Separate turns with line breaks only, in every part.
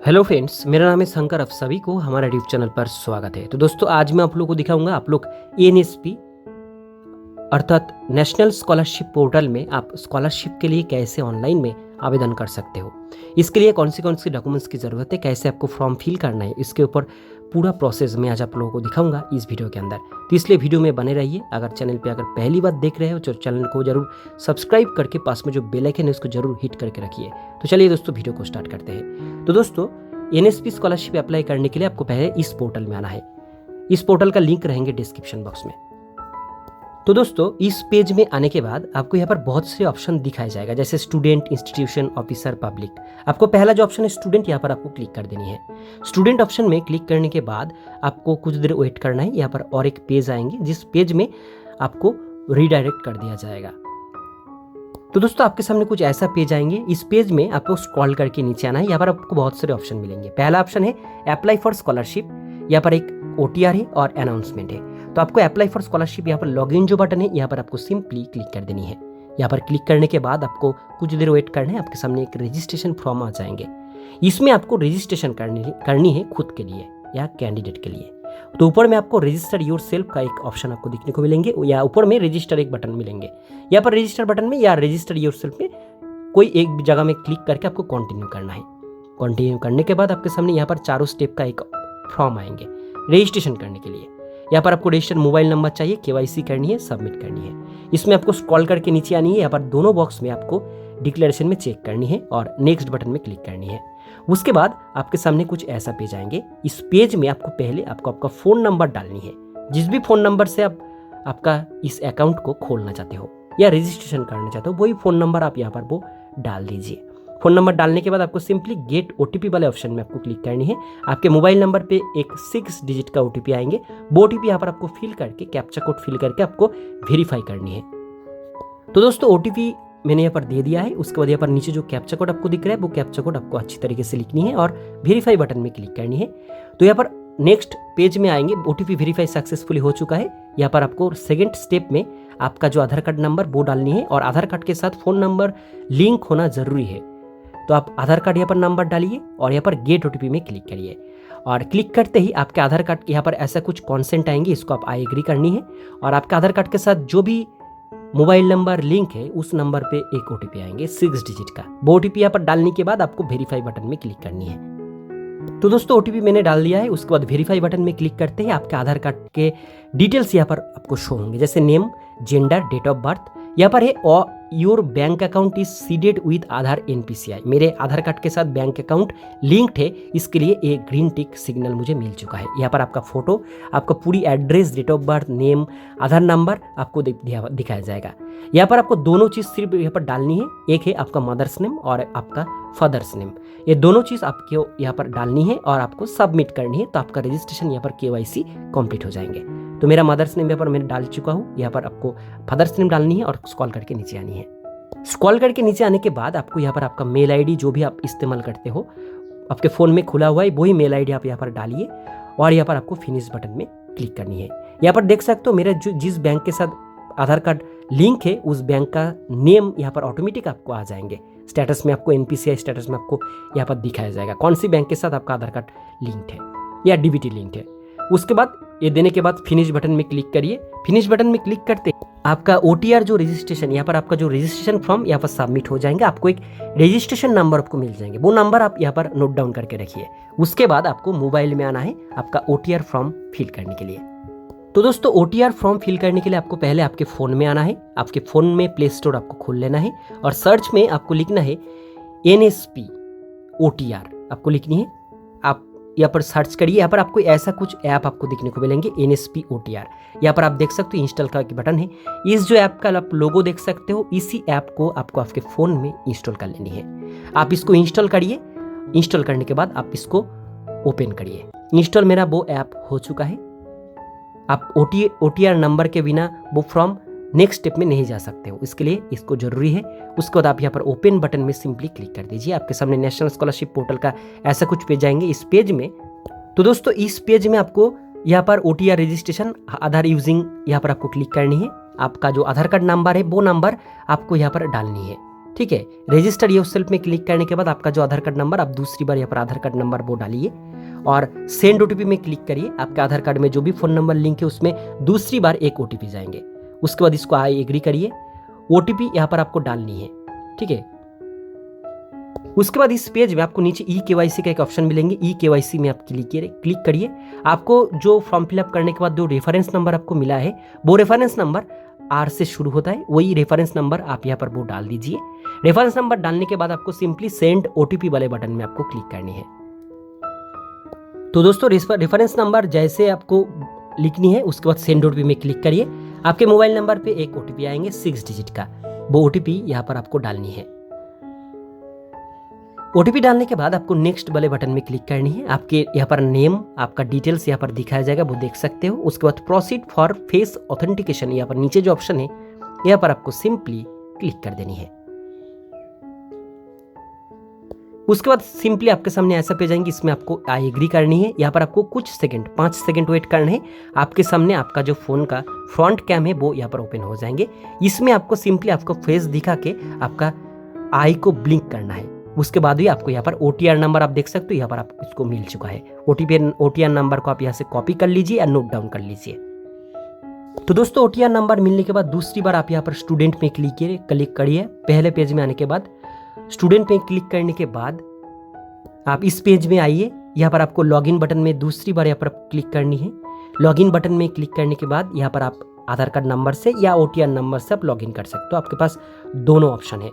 Hello friends, मेरा नाम है शंकर। आप सभी को हमारे यूट्यूब चैनल पर स्वागत है। तो दोस्तों, आज मैं आप लोगों को दिखाऊंगा आप लोग एनएसपी अर्थात नेशनल स्कॉलरशिप पोर्टल में आप स्कॉलरशिप के लिए कैसे ऑनलाइन में आवेदन कर सकते हो। इसके लिए कौन सी डॉक्यूमेंट्स की ज़रूरत है, कैसे आपको फॉर्म फिल करना है, इसके ऊपर पूरा प्रोसेस मैं आज आप लोगों को दिखाऊंगा इस वीडियो के अंदर। तो इसलिए वीडियो में बने रहिए। अगर चैनल पे अगर पहली बार देख रहे हो तो चैनल को जरूर सब्सक्राइब करके पास में जो बेल आइकन है उसको जरूर हिट करके रखिए। तो चलिए दोस्तों, वीडियो को स्टार्ट करते हैं। तो दोस्तों, एनएसपी स्कॉलरशिप अप्लाई करने के लिए आपको पहले इस पोर्टल में आना है। इस पोर्टल का लिंक रहेंगे डिस्क्रिप्शन बॉक्स में। तो दोस्तों, इस पेज में आने के बाद आपको यहाँ पर बहुत से ऑप्शन दिखाया जाएगा, जैसे स्टूडेंट, इंस्टीट्यूशन, ऑफिसर, पब्लिक। आपको पहला जो ऑप्शन है स्टूडेंट, यहाँ पर आपको क्लिक कर देनी है। स्टूडेंट ऑप्शन में क्लिक करने के बाद आपको कुछ देर वेट करना है। यहाँ पर और एक पेज आएंगे जिस पेज में आपको रिडायरेक्ट कर दिया जाएगा। तो दोस्तों, आपके सामने कुछ ऐसा पेज आएंगे। इस पेज में आपको स्क्रॉल करके नीचे आना है। यहाँ पर आपको बहुत सारे ऑप्शन मिलेंगे। पहला ऑप्शन है अप्लाई फॉर स्कॉलरशिप। यहाँ पर एक ओटीआर है और अनाउंसमेंट है। तो आपको अप्लाई फॉर स्कॉलरशिप, यहाँ पर लॉगिन जो बटन है, यहाँ पर आपको सिंपली क्लिक कर देनी है। यहाँ पर क्लिक करने के बाद आपको कुछ देर वेट करना है। आपके सामने एक रजिस्ट्रेशन फॉर्म आ जाएंगे। इसमें आपको रजिस्ट्रेशन करनी है खुद के लिए या कैंडिडेट के लिए। तो ऊपर में आपको रजिस्टर योर सेल्फ का एक ऑप्शन आपको देखने को मिलेंगे, या ऊपर में रजिस्टर एक बटन मिलेंगे। यहाँ पर रजिस्टर बटन में या रजिस्टर योर सेल्फ में कोई एक जगह में क्लिक करके आपको कंटिन्यू करना है। कंटिन्यू करने के बाद आपके सामने यहाँ पर चारों स्टेप का एक फॉर्म आएंगे रजिस्ट्रेशन करने के लिए। यहाँ पर आपको रजिस्टर मोबाइल नंबर चाहिए, केवाईसी करनी है, सबमिट करनी है। इसमें आपको स्क्रॉल करके नीचे आनी है। यहाँ पर दोनों बॉक्स में आपको डिक्लेरेशन में चेक करनी है और नेक्स्ट बटन में क्लिक करनी है। उसके बाद आपके सामने कुछ ऐसा पेज आएंगे। इस पेज में आपको पहले आपका फ़ोन नंबर डालनी है। जिस भी फ़ोन नंबर से आप आपका इस अकाउंट को खोलना चाहते हो या रजिस्ट्रेशन करना चाहते हो, वही फ़ोन नंबर आप यहाँ पर वो डाल दीजिए। फ़ोन नंबर डालने के बाद आपको सिंपली गेट ओटीपी वाले ऑप्शन में आपको क्लिक करनी है। आपके मोबाइल नंबर पे एक 6 डिजिट का ओटीपी आएंगे। वो ओटीपी यहाँ पर आपको फिल करके, कैप्चा कोड फिल करके आपको वेरीफाई करनी है। तो दोस्तों, ओटीपी मैंने यहाँ पर दे दिया है। उसके बाद यहाँ पर नीचे जो कैप्चा कोड आपको दिख रहा है, वो कैप्चा कोड आपको अच्छी तरीके से लिखनी है और वेरीफाई बटन में क्लिक करनी है। तो यहाँ पर नेक्स्ट पेज में आएंगे। ओटीपी वेरीफाई सक्सेसफुली हो चुका है। यहाँ पर आपको सेकंड स्टेप में आपका जो आधार कार्ड नंबर वो डालनी है और आधार कार्ड के साथ फ़ोन नंबर लिंक होना ज़रूरी है। तो आप आधार कार्ड यहाँ पर नंबर डालिए और यहाँ पर गेट ओटीपी में क्लिक करिए। और क्लिक करते ही आपके आधार कार्ड यहाँ पर ऐसा कुछ कॉन्सेंट आएंगे, इसको आप आई एग्री करनी है। और आपके आधार कार्ड के साथ जो भी मोबाइल नंबर लिंक है उस नंबर पे एक ओटीपी आएंगे 6 डिजिट का। वो ओटीपी यहाँ पर डालने के बाद आपको वेरीफाई बटन में क्लिक करनी है। तो दोस्तों, ओटीपी मैंने डाल दिया है। उसके बाद वेरीफाई बटन में क्लिक करते ही आपके आधार कार्ड के डिटेल्स यहाँ पर आपको शो होंगे, जैसे name, gender, date of birth. यहाँ पर है your bank account is seeded with Aadhaar NPCI. मेरे आधार कार्ड के साथ बैंक अकाउंट लिंक्ड है, इसके लिए एक ग्रीन टिक सिग्नल मुझे मिल चुका है। यहाँ पर आपका फोटो, आपका पूरी address, date of birth, name, Aadhaar number आपको दिखाया जाएगा। यहाँ पर आपको दोनों चीज़ सिर्फ यहाँ पर डालनी है। एक है आपका मदर्स नेम और आपका फादर्स नेम। ये दोनों चीज़ आपको यहाँ पर डालनी है और आपको सबमिट करनी है। तो आपका रजिस्ट्रेशन यहाँ पर केवाईसी कंप्लीट हो जाएंगे। तो मेरा मदर्स नेम यहाँ पर मैंने डाल चुका हूँ। यहाँ पर आपको फादर्स नेम डालनी है और स्क्रॉल करके नीचे आनी है। स्क्रॉल करके नीचे आने के बाद आपको यहाँ पर आपका मेल आईडी जो भी आप इस्तेमाल करते हो, आपके फ़ोन में खुला हुआ है, वही मेल आईडी आप यहाँ पर डालिए और यहाँ पर आपको फिनिश बटन में क्लिक करनी है। यहाँ पर देख सकते हो मेरा जिस बैंक के साथ आधार कार्ड लिंक है उस बैंक का नेम यहाँ पर ऑटोमेटिक आपको आ जाएंगे। स्टेटस में आपको एनपीसीआई स्टेटस में आपको यहाँ पर दिखाया जाएगा कौन सी बैंक के साथ आपका आधार कार्ड लिंक्ड है या डीबीटी लिंक्ड है। उसके बाद ये देने के बाद फिनिश बटन में क्लिक करिए। फिनिश बटन में क्लिक करते आपका ओटीआर जो रजिस्ट्रेशन, यहाँ पर आपका जो रजिस्ट्रेशन फॉर्म यहाँ पर सबमिट हो जाएंगे। आपको एक रजिस्ट्रेशन नंबर आपको मिल जाएंगे, वो नंबर आप यहाँ पर नोट डाउन करके रखिए। उसके बाद आपको मोबाइल में आना है आपका ओटीआर फॉर्म फिल करने के लिए। तो दोस्तों, ओटीआर फॉर्म फिल करने के लिए आपको पहले आपके फ़ोन में आना है। आपके फ़ोन में प्ले स्टोर आपको खोल लेना है और सर्च में आपको लिखना है एनएसपी ओटीआर आपको लिखनी है। आप यहाँ पर सर्च करिए। यहाँ पर आपको ऐसा कुछ ऐप आपको देखने को मिलेंगे एनएसपी ओटीआर। यहाँ पर आप देख सकते हो इंस्टॉल का बटन है। इस जो ऐप का आप लोगो देख सकते हो, इसी ऐप को आपको आपके फ़ोन में इंस्टॉल कर लेनी है। आप इसको इंस्टॉल करिए। इंस्टॉल करने के बाद आप इसको ओपन करिए। इंस्टॉल मेरा वो ऐप हो चुका है। आप ओटीआर नंबर के बिना वो फॉर्म नेक्स्ट स्टेप में नहीं जा सकते हो, इसके लिए इसको जरूरी है। उसके बाद आप यहाँ पर ओपन बटन में सिंपली क्लिक कर दीजिए। आपके सामने नेशनल स्कॉलरशिप पोर्टल का ऐसा कुछ पेज आएंगे। इस पेज में तो दोस्तों, इस पेज में आपको यहाँ पर ओटीआर रजिस्ट्रेशन आधार यूजिंग यहाँ पर आपको क्लिक करनी है। आपका जो आधार कार्ड नंबर है वो नंबर आपको यहाँ पर डालनी है। ठीक है। रजिस्टर योरसेल्फ में क्लिक करने के बाद आपका जो आधार कार्ड नंबर, आप दूसरी बार यहाँ पर आधार कार्ड नंबर वो डालिए और सेंड ओटीपी में क्लिक करिए। आपके आधार कार्ड में जो भी फ़ोन नंबर लिंक है उसमें दूसरी बार एक ओटीपी जाएंगे। उसके बाद इसको आई एग्री करिए। ओटीपी यहाँ पर आपको डालनी है, ठीक है। उसके बाद इस पेज में आपको नीचे ई केवाईसी का एक ऑप्शन मिलेंगे। ई केवाईसी में आप क्लिक करिए। आपको जो फॉर्म फिलअप करने के बाद जो रेफरेंस नंबर आपको मिला है वो रेफरेंस नंबर आर से शुरू होता है, वही रेफरेंस नंबर आप यहाँ पर वो डाल दीजिए। रेफरेंस नंबर डालने के बाद आपको सिंपली सेंड ओटीपी वाले बटन में आपको क्लिक करनी है। तो दोस्तों रेफरेंस नंबर जैसे आपको लिखनी है उसके बाद सेंड ओटीपी में क्लिक करिए। आपके मोबाइल नंबर पे एक ओटीपी आएंगे 6 डिजिट का, वो ओटीपी यहाँ पर आपको डालनी है। ओटीपी डालने के बाद आपको नेक्स्ट वाले बटन में क्लिक करनी है। आपके यहाँ पर नेम, आपका डिटेल्स यहाँ पर दिखाया जाएगा, वो देख सकते हो। उसके बाद प्रोसीड फॉर फेस ऑथेंटिकेशन, यहाँ पर नीचे जो ऑप्शन है यहाँ पर आपको सिंपली क्लिक कर देनी है। उसके बाद सिंपली आपके सामने ऐसा पेज आएंगे, इसमें आपको आई एग्री करनी है। यहाँ पर आपको कुछ सेकंड 5 सेकंड वेट करना है। आपके सामने आपका जो फोन का फ्रंट कैम है वो यहाँ पर ओपन हो जाएंगे। इसमें आपको सिंपली आपको फेस दिखा के आपका आई को ब्लिंक करना है। उसके बाद भी आपको यहाँ पर OTR नंबर आप देख सकते हो, यहाँ पर आपको इसको मिल चुका है। OTR नंबर को आप यहाँ से कॉपी कर लीजिए या नोट डाउन कर लीजिए। तो दोस्तों OTR नंबर मिलने के बाद दूसरी बार आप यहाँ पर स्टूडेंट में क्लिक करिए। पहले पेज में आने के बाद स्टूडेंट में क्लिक करने के बाद आप इस पेज में आइए। यहाँ पर आपको लॉगिन बटन में दूसरी बार यहाँ पर क्लिक करनी है। लॉगिन बटन में क्लिक करने के बाद यहाँ पर आप आधार कार्ड नंबर से या OTR नंबर से आप लॉगिन कर सकते हो। आपके पास दोनों ऑप्शन है।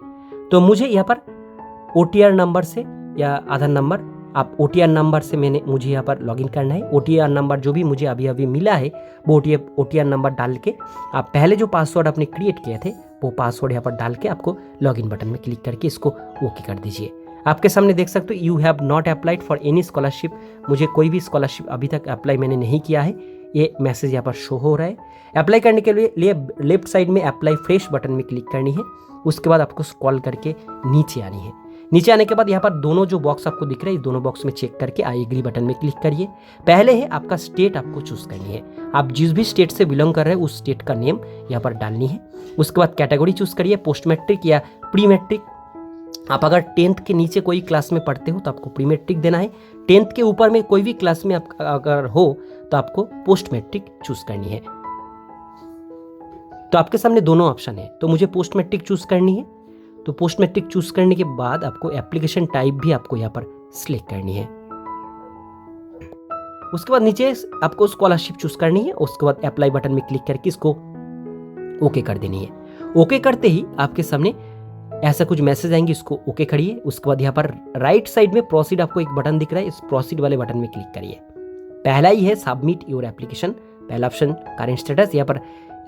तो मुझे यहाँ पर OTR नंबर से या आधार नंबर, आप OTR नंबर से मुझे यहाँ पर लॉगिन करना है। OTR नंबर जो भी मुझे अभी अभी मिला है वो OTR नंबर डाल के आप पहले जो पासवर्ड आपने क्रिएट किए थे वो पासवर्ड यहाँ पर डाल के आपको लॉगिन बटन में क्लिक करके इसको ओके कर दीजिए। आपके सामने देख सकते हो you have not applied for any scholarship, मुझे कोई भी स्कॉलरशिप अभी तक अप्लाई मैंने नहीं किया है, ये मैसेज यहाँ पर शो हो रहा है। अप्लाई करने के लिए लेफ्ट साइड में अप्लाई फ्रेश बटन में क्लिक करनी है। उसके बाद आपको स्क्रॉल करके नीचे आनी है। नीचे आने के बाद यहाँ पर दोनों जो बॉक्स आपको दिख रहे हैं, दोनों बॉक्स में चेक करके आई एग्री बटन में क्लिक करिए। पहले है आपका स्टेट आपको चूज करनी है। आप जिस भी स्टेट से बिलोंग कर रहे हैं उस स्टेट का नेम यहाँ पर डालनी है। उसके बाद कैटेगरी चूज करिए, पोस्ट मैट्रिक या प्री मैट्रिक। आप अगर 10th के नीचे कोई क्लास में पढ़ते हो तो आपको प्री मैट्रिक देना है। 10th के ऊपर में कोई भी क्लास में आप अगर हो तो आपको पोस्ट मैट्रिक चूज करनी है। तो आपके सामने दोनों ऑप्शन है, तो मुझे पोस्ट मैट्रिक चूज करनी है। तो पोस्ट मैट्रिक चूज करने के बाद आपको एप्लीकेशन टाइप भी आपको यहाँ पर सिलेक्ट करनी है। उसके बाद नीचे आपको स्कॉलरशिप चूज करनी है। उसके बाद अप्लाई बटन में क्लिक करके इसको ओके कर देनी है। ओके करते ही आपके सामने ऐसा कुछ मैसेज आएंगे, इसको ओके करिए। उसके बाद यहाँ पर राइट साइड में प्रोसीड आपको एक बटन दिख रहा है, इस प्रोसीड वाले बटन में क्लिक करिए। पहला ही है सबमिट योर एप्लीकेशन, पहला ऑप्शन करेंट स्टेटस। यहाँ पर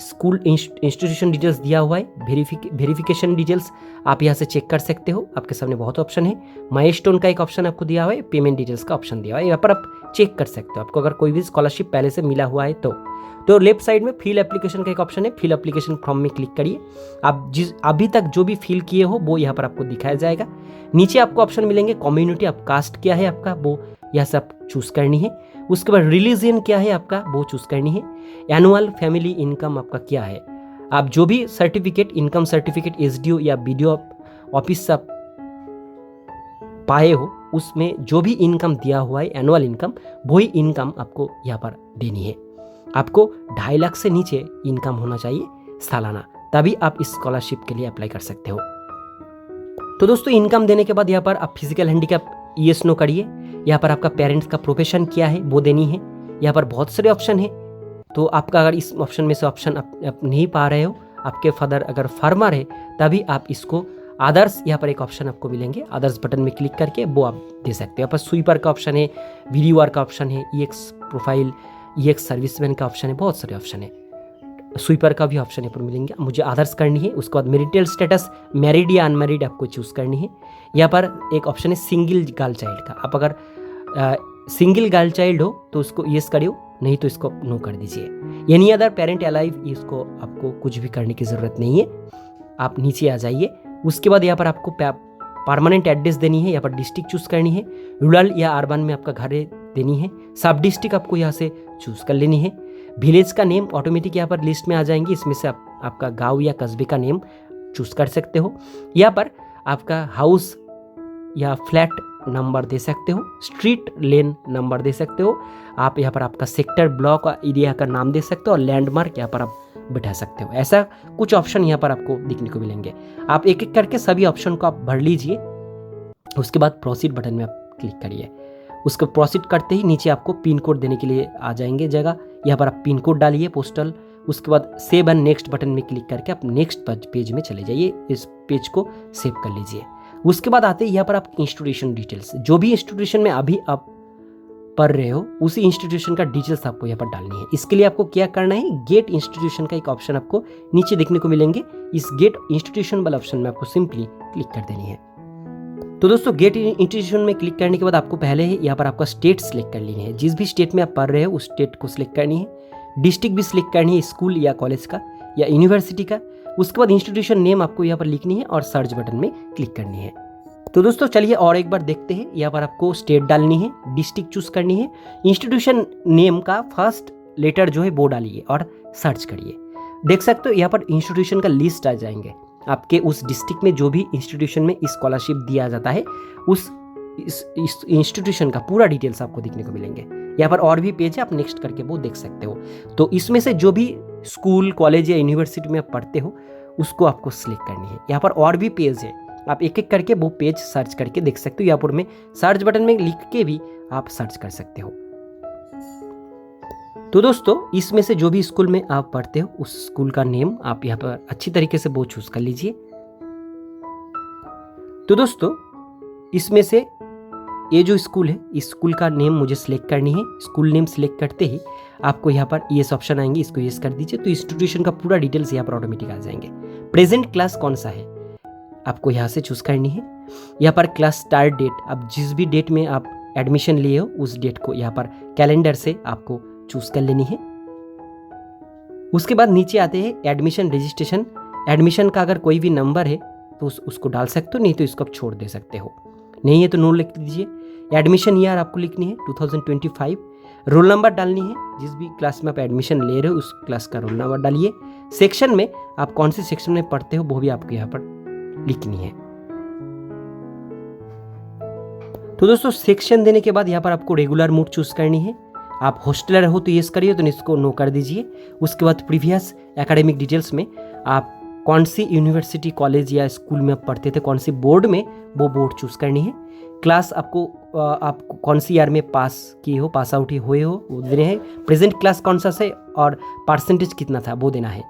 स्कूल इंस्टीट्यूशन डिटेल्स दिया हुआ है, वेरिफिकेशन डिटेल्स आप यहाँ से चेक कर सकते हो। आपके सामने बहुत ऑप्शन है। माइलस्टोन का एक ऑप्शन आपको दिया हुआ है, पेमेंट डिटेल्स का ऑप्शन दिया हुआ है, यहाँ पर आप चेक कर सकते हो। आपको अगर कोई भी स्कॉलरशिप पहले से मिला हुआ है तो लेफ्ट साइड में फिल एप्लीकेशन का एक ऑप्शन है, फिल एप्लीकेशन फॉर्म में क्लिक करिए। आप अभी तक जो भी फिल किए हो वो यहाँ पर आपको दिखाया जाएगा। नीचे आपको ऑप्शन मिलेंगे, कम्युनिटी आप कास्ट क्या है आपका वो यह सब चूज करनी है। उसके बाद रिलीजन क्या है आपका वो चूज करनी है। एनुअल फैमिली इनकम आपका क्या है, आप जो भी सर्टिफिकेट, इनकम सर्टिफिकेट SDO या BDO ऑफिस से आप पाए हो उसमें जो भी इनकम दिया हुआ है एनुअल इनकम, वही इनकम आपको यहाँ पर देनी है। आपको 2.5 लाख से नीचे इनकम होना चाहिए सालाना, तभी आप इस स्कॉलरशिप के लिए अप्लाई कर सकते हो। तो दोस्तों इनकम देने के बाद यहाँ पर आप फिजिकल हैंडीकैप यस नो करिए। यहाँ पर आपका पेरेंट्स का प्रोफेशन क्या है वो देनी है। यहाँ पर बहुत सारे ऑप्शन है, तो आपका अगर इस ऑप्शन में से ऑप्शन आप नहीं पा रहे हो, आपके फादर अगर फार्मर है तभी आप इसको अदर्स, यहाँ पर एक ऑप्शन आपको मिलेंगे, अदर्स बटन में क्लिक करके वो आप दे सकते हो। यहाँ पर स्वीपर का ऑप्शन है, वीडियोर का ऑप्शन है, EX प्रोफाइल, EX सर्विसमैन का ऑप्शन है, बहुत सारे ऑप्शन है। स्वीपर का भी ऑप्शन यहाँ पर मिलेंगे। मुझे अदर्स करनी है। उसके बाद मैरिटल स्टेटस, मैरिड या अनमैरिड आपको चूज करनी है। यहाँ पर एक ऑप्शन है सिंगल गर्ल चाइल्ड का, आप अगर सिंगल गर्ल चाइल्ड हो तो उसको यस करियो, नहीं तो इसको नो कर दीजिए। एनी अदर पेरेंट अलाइव, इसको आपको कुछ भी करने की जरूरत नहीं है, आप नीचे आ जाइए। उसके बाद यहाँ पर आपको परमानेंट एड्रेस देनी है। यहाँ पर डिस्ट्रिक्ट चूज करनी है, रूरल या अर्बन में आपका घर देनी है। सब डिस्ट्रिक्ट आपको यहाँ से चूज कर लेनी है। विलेज का नेम ऑटोमेटिक यहाँ पर लिस्ट में आ जाएंगे, इसमें से आपका गांव या कस्बे का नेम चूज कर सकते हो। यहाँ पर आपका हाउस या फ्लैट नंबर दे सकते हो, स्ट्रीट लेन नंबर दे सकते हो, आप यहाँ पर आपका सेक्टर ब्लॉक एरिया का नाम दे सकते हो और लैंडमार्क यहाँ पर आप बिठा सकते हो। ऐसा कुछ ऑप्शन यहाँ पर आपको दिखने को मिलेंगे। आप एक एक करके सभी ऑप्शन को आप भर लीजिए। उसके बाद प्रोसीड बटन में आप क्लिक करिए। उसको प्रोसीड करते ही नीचे आपको पिन कोड देने के लिए आ जाएंगे जगह, यहाँ पर आप पिन कोड डालिए पोस्टल। उसके बाद सेव एंड नेक्स्ट बटन में क्लिक करके आप नेक्स्ट पेज में चले जाइए, इस पेज को सेव कर लीजिए। उसके बाद आते हैं यहाँ पर आप इंस्टीट्यूशन डिटेल्स, जो भी इंस्टीट्यूशन में अभी आप पढ़ रहे हो उसी इंस्टीट्यूशन का डिटेल्स आपको यहाँ पर डालनी है। इसके लिए आपको क्या करना है, गेट इंस्टीट्यूशन का एक ऑप्शन आपको नीचे देखने को मिलेंगे। इस गेट इंस्टीट्यूशन वाला ऑप्शन में आपको सिंपली क्लिक कर देनी है। तो दोस्तों गेट इंस्टीट्यूशन में क्लिक करने के बाद आपको पहले ही यहाँ पर आपका स्टेट सिलेक्ट कर लेनी है। जिस भी स्टेट में आप पढ़ रहे हो उस स्टेट को सिलेक्ट करनी है। डिस्ट्रिक्ट भी सिलेक्ट करनी है, स्कूल या कॉलेज का या यूनिवर्सिटी का। उसके बाद इंस्टीट्यूशन नेम आपको यहाँ पर लिखनी है और सर्च बटन में क्लिक करनी है। तो दोस्तों चलिए और एक बार देखते हैं। यहाँ पर आपको स्टेट डालनी है, डिस्ट्रिक्ट चूज करनी है, इंस्टीट्यूशन नेम का फर्स्ट लेटर जो है वो डालिए और सर्च करिए। देख सकते हो यहाँ पर इंस्टीट्यूशन का लिस्ट आ जाएंगे। आपके उस डिस्ट्रिक्ट में जो भी इंस्टीट्यूशन में स्कॉलरशिप दिया जाता है उस इंस्टीट्यूशन का पूरा डिटेल्स आपको देखने को मिलेंगे। यहाँ पर और भी पेज है, आप नेक्स्ट करके वो देख सकते हो। तो इसमें से जो भी स्कूल कॉलेज या यूनिवर्सिटी में आप पढ़ते हो उसको आपको सिलेक्ट करनी है। यहाँ पर और भी पेज है, आप एक एक करके वो पेज सर्च करके देख सकते हो। यहाँ पर में सर्च बटन में लिख के भी आप सर्च कर सकते हो। तो दोस्तों इसमें से जो भी स्कूल में आप पढ़ते हो उस स्कूल का नेम आप यहाँ पर अच्छी तरीके से वो चूज कर लीजिए। तो दोस्तों इसमें से ये जो स्कूल है इस स्कूल का नेम मुझे सिलेक्ट करनी है। स्कूल नेम सिलेक्ट करते ही आपको यहाँ पर यस ऑप्शन आएंगे, इसको यस कर दीजिए। तो इंस्टीट्यूशन का पूरा डिटेल्स यहाँ पर ऑटोमेटिक आ जाएंगे। प्रेजेंट क्लास कौन सा है आपको यहाँ से चूज करनी है। यहाँ पर क्लास स्टार्ट डेट, अब जिस भी डेट में आप एडमिशन लिए हो उस डेट को यहाँ पर कैलेंडर से आपको चूज कर लेनी है। उसके बाद नीचे आते हैं एडमिशन रजिस्ट्रेशन। एडमिशन का अगर कोई भी नंबर है तो उसको डाल सकते हो, नहीं तो इसको आप छोड़ दे सकते हो। नहीं है तो नो लिख दीजिए। एडमिशन ईयर आपको लिखनी है 2025। रोल नंबर डालनी है, जिस भी क्लास में आप एडमिशन ले रहे हो उस क्लास का रोल नंबर डालिए। सेक्शन में आप कौन से सेक्शन में पढ़ते हो वो भी आपको यहाँ पर लिखनी है। तो दोस्तों सेक्शन देने के बाद यहाँ पर आपको रेगुलर मोड चूज करनी है। आप हॉस्टलर हो तो यस करिए, तो इसको नो कर दीजिए। उसके बाद प्रीवियस एकेडमिक डिटेल्स में आप कौन सी यूनिवर्सिटी कॉलेज या स्कूल में आप पढ़ते थे, कौन सी बोर्ड में, वो बोर्ड चूज करनी है। क्लास आपको कौन सी ईयर में पास किए हो, पास आउट हुए हो वो देने हैं। प्रेजेंट क्लास कौन सा है और परसेंटेज कितना था वो देना है।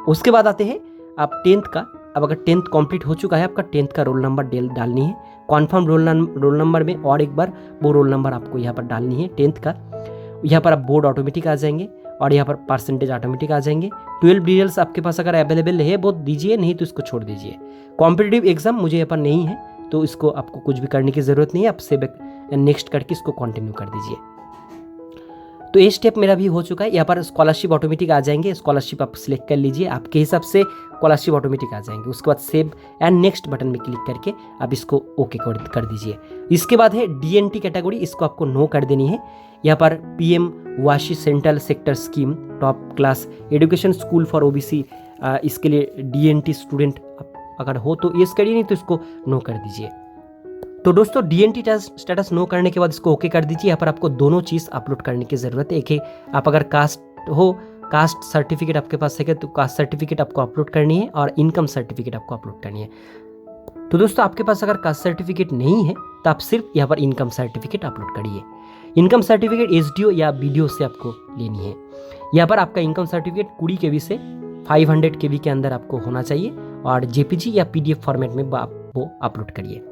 उसके बाद आते हैं आप 10th का। अब अगर 10th कंप्लीट हो चुका है आपका 10th का रोल नंबर डालनी है। कॉन्फर्म रोल नंबर में और एक बार वो रोल नंबर आपको यहाँ पर डालनी है 10th का। यहाँ पर आप बोर्ड ऑटोमेटिक आ जाएंगे और यहाँ पर परसेंटेज ऑटोमेटिक आ जाएंगे। 12 डिटेल्स आपके पास अगर अवेलेबल है वो दीजिए, नहीं तो इसको छोड़ दीजिए। कॉम्पिटिटिव एग्जाम मुझे यहाँ पर नहीं है तो इसको आपको कुछ भी करने की ज़रूरत नहीं है। आप सेव नेक्स्ट करके इसको कंटिन्यू कर दीजिए। तो ये स्टेप मेरा भी हो चुका है। यहाँ पर स्कॉलरशिप ऑटोमेटिक आ जाएंगे। स्कॉलरशिप आप सिलेक्ट कर लीजिए, आपके हिसाब से स्कॉलरशिप ऑटोमेटिक आ जाएंगे। उसके बाद सेव एंड नेक्स्ट बटन में क्लिक करके आप इसको ओके कर दीजिए। इसके बाद है DNT कैटेगरी, इसको आपको नो कर देनी है। यहाँ पर PM Vashi central sector scheme top class education school for OBC, इसके लिए DNT स्टूडेंट अगर हो तो यस करिए, नहीं तो इसको नो कर दीजिए। तो दोस्तों DNT स्टेटस नो करने के बाद इसको ओके कर दीजिए। यहाँ पर आपको दोनों चीज़ अपलोड करने की ज़रूरत है। एक है आप अगर कास्ट हो, कास्ट सर्टिफिकेट आपके पास है तो कास्ट सर्टिफिकेट आपको अपलोड करनी है और इनकम सर्टिफिकेट आपको अपलोड करनी है। तो दोस्तों आपके पास अगर कास्ट सर्टिफिकेट नहीं है तो आप सिर्फ यहाँ पर इनकम सर्टिफिकेट अपलोड करिए। इनकम सर्टिफिकेट SDO या BDO से आपको लेनी है। यहाँ पर आपका इनकम सर्टिफिकेट 20 KB से 500 KB के अंदर आपको होना चाहिए और JPG या PDF फॉर्मेट में आप वो अपलोड करिए।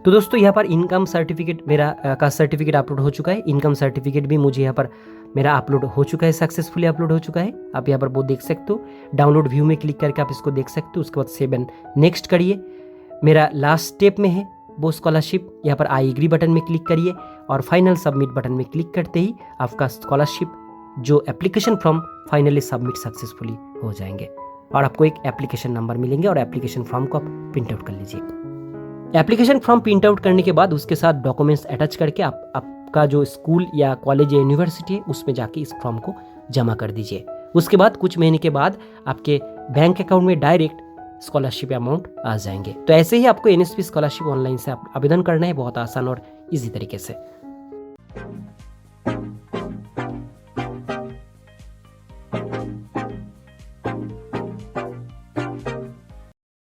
तो दोस्तों यहाँ पर इनकम सर्टिफिकेट मेरा कास्ट सर्टिफिकेट अपलोड हो चुका है। इनकम सर्टिफिकेट भी मुझे यहाँ पर मेरा अपलोड हो चुका है, सक्सेसफुली अपलोड हो चुका है। आप यहाँ पर वो देख सकते हो। डाउनलोड व्यू में क्लिक करके आप इसको देख सकते हो। उसके बाद सेव एंड नेक्स्ट करिए। मेरा लास्ट स्टेप में है वो स्कॉलरशिप। यहाँ पर आई एग्री बटन में क्लिक करिए और फाइनल सबमिट बटन में क्लिक करते ही आपका स्कॉलरशिप जो application form finally submit successfully हो जाएंगे और आपको एक एप्लीकेशन नंबर मिलेंगे और एप्लीकेशन फॉर्म को आप प्रिंट आउट कर लीजिए। एप्लीकेशन फॉर्म प्रिंट आउट करने के बाद उसके साथ डॉक्यूमेंट्स अटैच करके आपका जो स्कूल या कॉलेज या यूनिवर्सिटी है उसमें जाके इस फॉर्म को जमा कर दीजिए। उसके बाद कुछ महीने के बाद आपके बैंक अकाउंट में डायरेक्ट स्कॉलरशिप अमाउंट आ जाएंगे। तो ऐसे ही आपको एनएसपी स्कॉलरशिप ऑनलाइन से आवेदन करना है, बहुत आसान और इजी तरीके से।